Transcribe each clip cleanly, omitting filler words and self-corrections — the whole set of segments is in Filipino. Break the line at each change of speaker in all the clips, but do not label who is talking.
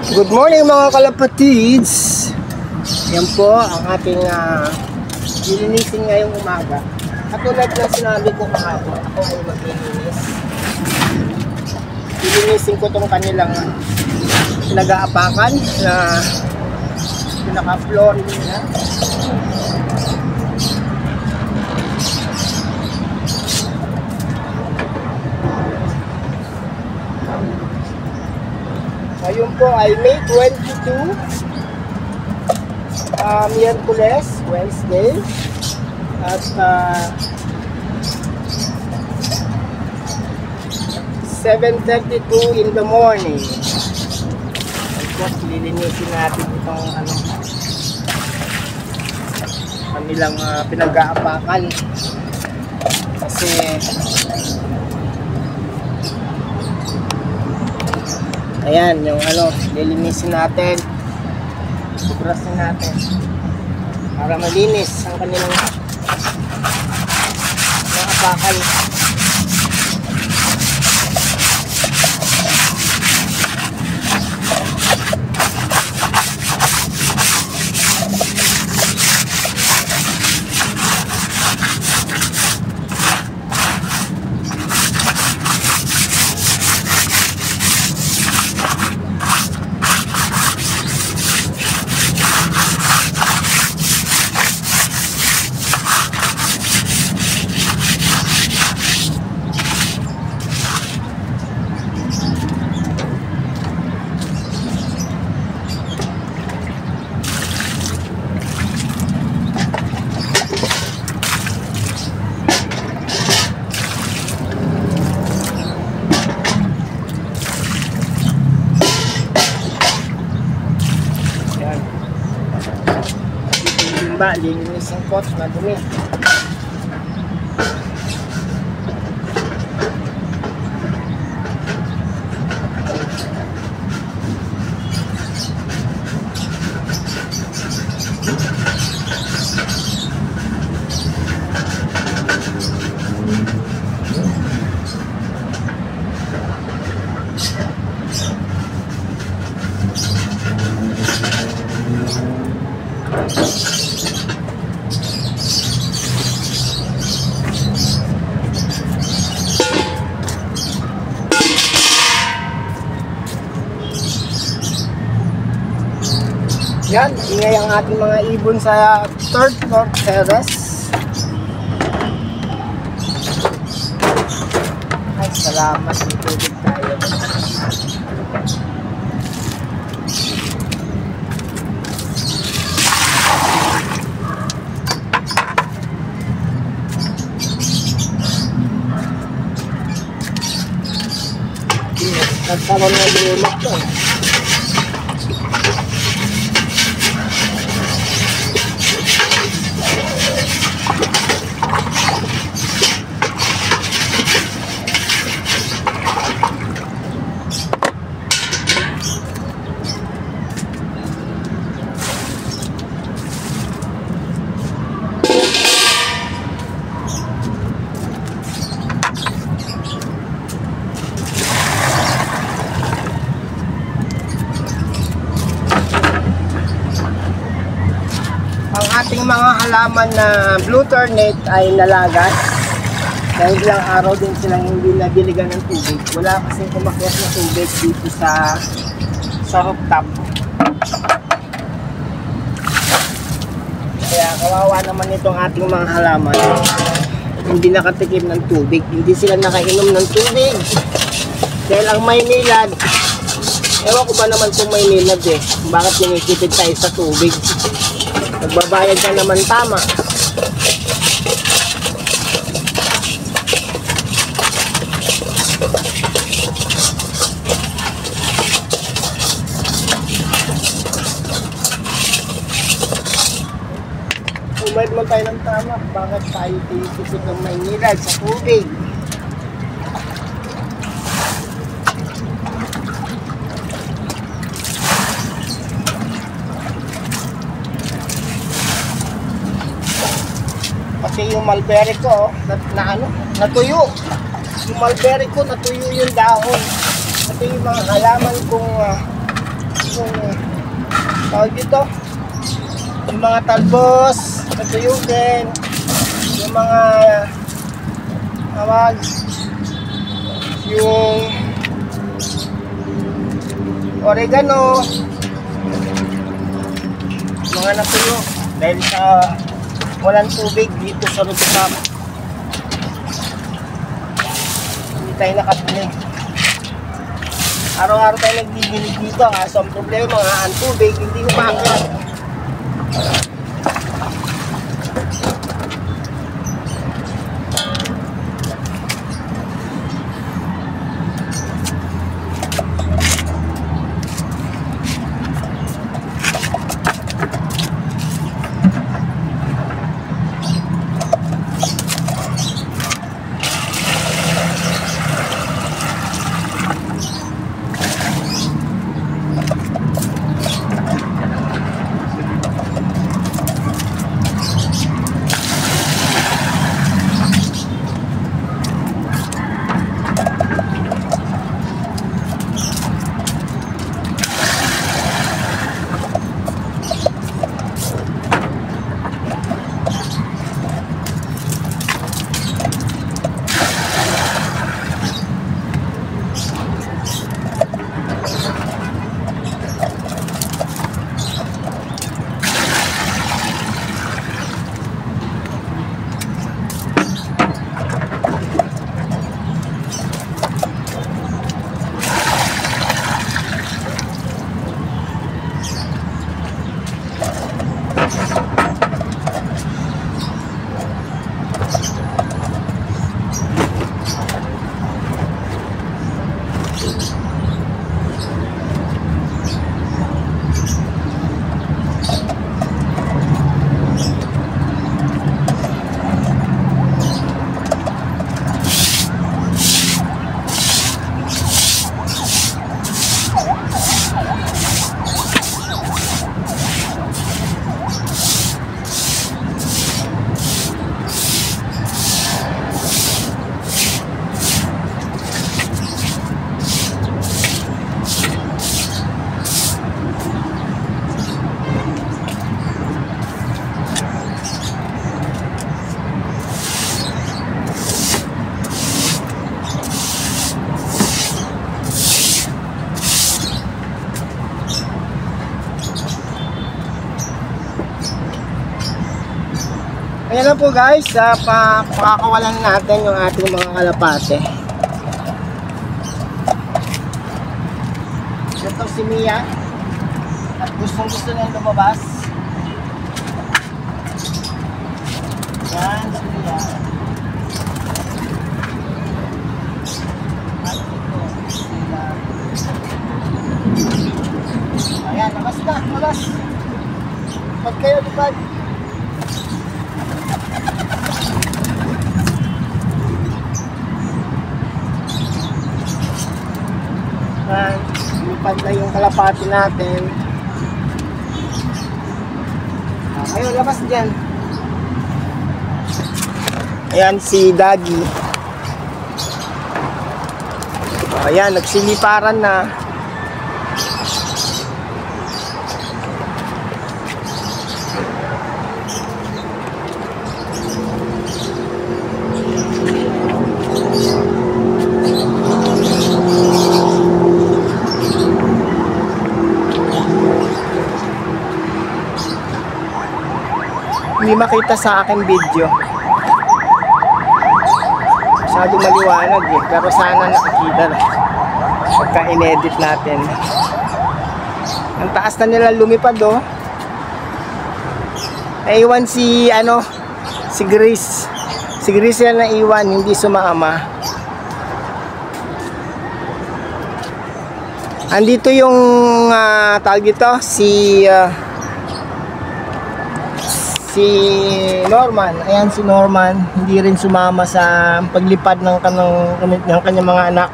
Good morning mga kalapatids. Yan po ang ating lilinisin ngayong umaga. Katulad ng sinabi ko kahapon, ako ay maglilinis. Lilinisin ko tong kanilang pinag-aapakan na pinaka-flooring nila. Ngayon po ay May 22, Miyerkules, Wednesday, at 7:32 in the morning. At lilinisin natin itong kanilang pinag-aapakan kasi ayan, yung lilinisin natin, subrasin natin para malinis ang kanilang apakan. Linis ang pot na dumi. Yan, ingay ang ating mga ibon sa third floor terrace. Ay, salamat, itubig tayo. Nagkaroon na lumot to. Ating mga halaman na blue turnip ay nalagas dahil ilang araw din silang hindi nabiligan ng tubig. Wala kasing kumakyat na tubig dito sa rooftop. Kaya kawawa naman itong ating mga halaman, hindi nakatikim ng tubig, hindi sila nakainom ng tubig dahil ang Maynilad, ewan ko ba naman kung Maynilad bakit kinikipid tayo sa tubig. Nagbabayad ka naman tama. Umayad mo tayo ng tama. Bakit tayo tinisisip ng Maynilad sa tubig? Kasi yung mulberry ko, natuyo. Yung mulberry ko, natuyo yung dahon. Ito yung mga halaman kong kung tawag dito, yung mga talbos, natuyukin, yung mga tawag, yung oregano, mga natuyo dahil sa walang tubig dito sa rooftop. Hindi tayo nakabili. Araw-araw tayo nagbibilig dito, kaso ang problema mga ang tubig hindi umakyat. Ayan na po guys, pakakawalan natin yung ating mga kalapate. Ito si Mia at gusto niyang lumabas. Yan si Mia. At ito sila. Ayan, labas na, labas. Pag kayo lipad. Lipad na yung kalapati natin. Ayun, labas dyan. Ayan si Dagi. Ayan, nagsiliparan na. Hindi makita sa akin video. Masyado maliwanag eh. Pero sana nakikita na. Pagka in-edit natin. Ang taas na nila lumipad oh. Naiwan si si Grace. Si Grace yan naiwan, hindi sumaama. Andito yung tawag dito si Norman. Ayan si Norman, hindi rin sumama sa paglipad ng kanyang mga anak.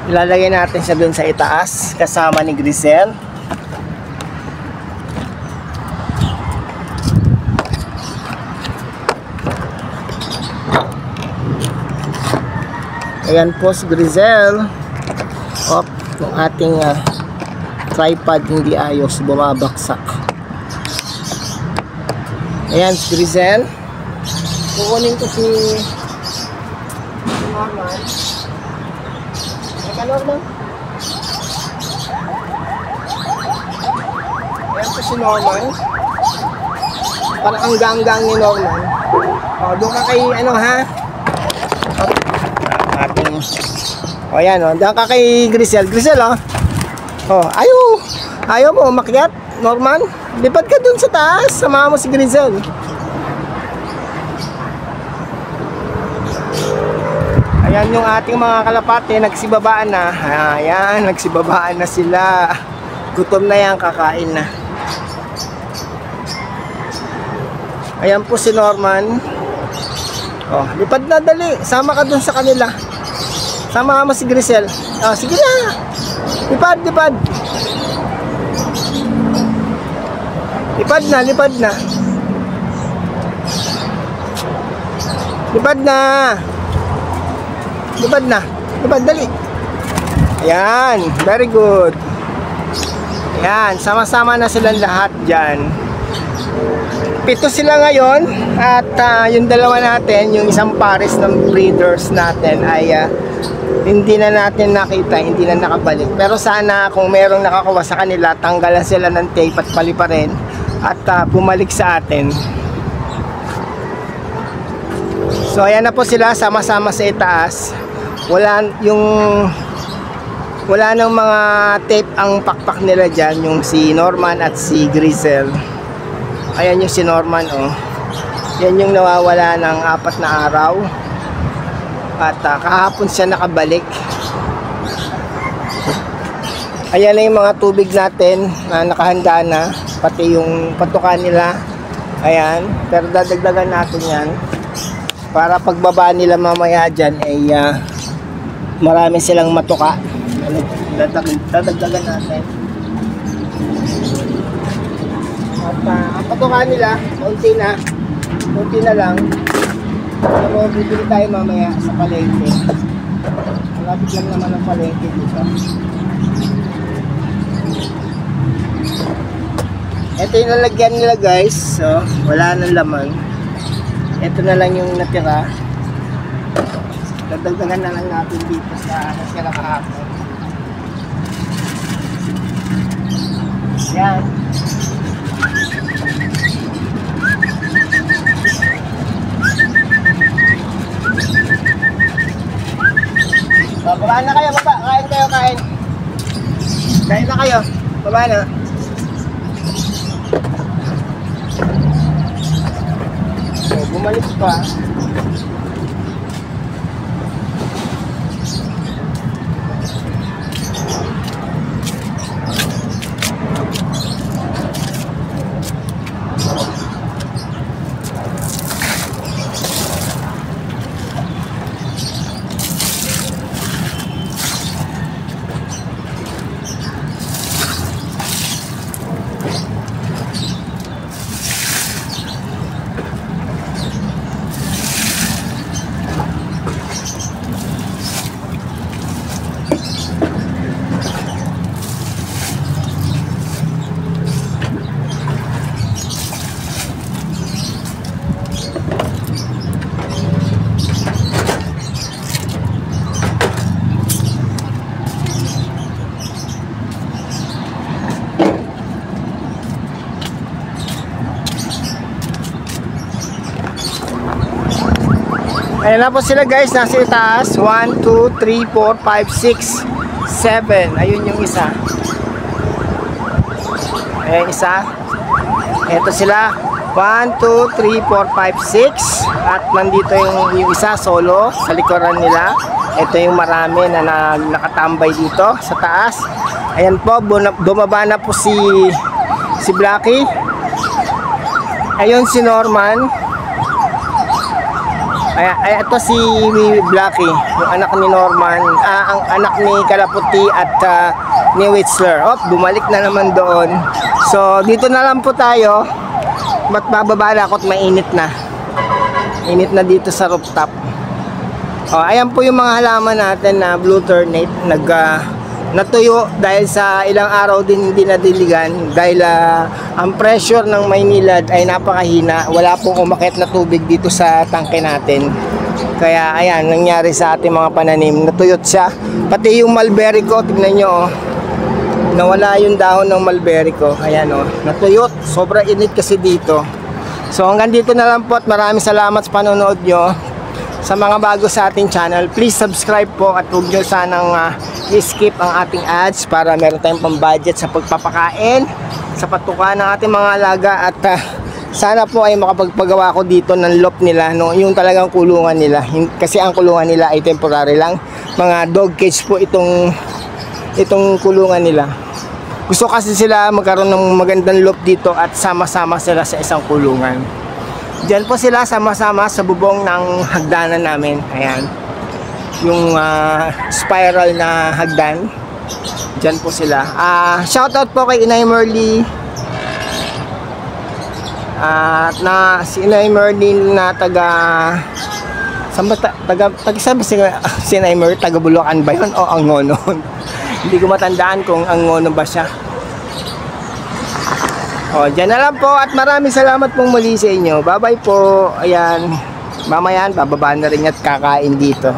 Ilalagay natin siya dun sa itaas kasama ni Grisel. Ayan po si Grizel. Op, yung ating tripod hindi ayos, bumabaksak. Ayan si Grizel. Kukunin ko si Norman. Teka Norman. Ayan po si Norman. Parang ang gang-gang ni Norman. O, doon ka kay ano ha? Ating... O yan o, doon ka kay Grizel. Grizel o. O, ayaw mo umakyat, Norman. Lipad ka dun sa taas. Samahan mo si Grizel. Ayan yung ating mga kalapate. Nagsibabaan na. Ayan, nagsibabaan na sila. Gutom na yan, kakain na. Ayan po si Norman. Oh, lipad na dali. Sama ka dun sa kanila. Sama mo si Grizel. Oh, sige na. Lipad. Lipad na. Lipad na. Lipad, dali. Ayan, very good. Ayan, sama-sama na silang lahat dyan. 7 sila ngayon. At yung dalawa natin, yung isang pares ng breeders natin ay hindi na natin nakita, hindi na nakabalik. Pero sana kung merong nakakuha sa kanila, tanggalan sila ng tape at paliparin at bumalik sa atin. So ayan na po sila, sama-sama sa itaas. Wala nang mga tape ang pakpak nila dyan, yung si Norman at si Grizel. Ayan yung si Norman oh. Yan yung nawawala ng 4 na araw. At kahapon siya nakabalik. Ayan na yung mga tubig natin na nakahanda na. Pati yung patukan nila. Ayan. Pero dadagdagan natin yan. Para pagbaba nila mamaya dyan ay marami silang matuka. Dadagdagan natin. At ang patukan nila, konti na lang. Pero bibili tayo mamaya sa palengke. Malapit lang naman ang palengke dito. Ito yung lalagyan nila guys. So, wala nang laman. Ito na lang yung natira. Dadagdagan na lang natin dito sa nasira kahapon. Yan. Baba na kayo, baba. Kain kayo, kain. Kain na kayo. Baba na. So, bumalik pa. Ayan na po sila guys, nasa itaas. 1, 2, 3, 4, 5, 6, 7. Ayun yung isa. Ayan isa. Ito sila. 1, 2, 3, 4, 5, 6. At nandito yung isa solo sa likuran nila. Ito yung marami na nakatambay dito sa taas. Ayan po, bumaba na po si Blackie. Ayun si Norman. Ay, ito si Blackie, yung anak ni Norman, ang anak ni Kalaputi at ni Whistler. Bumalik na naman doon. So, dito na lang po tayo. Ba't bababa na ako at mainit na. Init na dito sa rooftop. Ayan po yung mga halaman natin na blue ternate natuyo dahil sa ilang araw din hindi nadiligan dahil ang pressure ng Maynilad ay napakahina. Wala pong umakyat na tubig dito sa tangke natin. Kaya ayan, nangyari sa ating mga pananim, natuyot siya. Pati yung mulberry ko, tignan nyo, nawala yung dahon ng mulberry ko. Ayan natuyot, sobrang init kasi dito. So hanggang dito na lang po at maraming salamat sa panonood nyo. Sa mga bago sa ating channel, please subscribe po at huwag nyo sanang i-skip ang ating ads para meron tayong pang-budget sa pagpapakain, sa patukan ng ating mga alaga at sana po ay makapagpagawa ko dito ng loft nila, yung talagang kulungan nila. Kasi ang kulungan nila ay temporary lang. Mga dog cage po itong kulungan nila. Gusto kasi sila magkaroon ng magandang loft dito at sama-sama sila sa isang kulungan. Diyan po sila sama-sama sa bubong ng hagdanan namin. Ayan. Yung spiral na hagdan. Diyan po sila. Shoutout po kay Inay Merly. Si Inay Merly na taga si Inay Merly, taga Bulacan ba yun? O Angono? Hindi ko matandaan kung Angono ba siya. Dyan na lang po at maraming salamat pong muli sa inyo. Bye bye po. Ayan. Mamaya bababa na rin at kakain dito.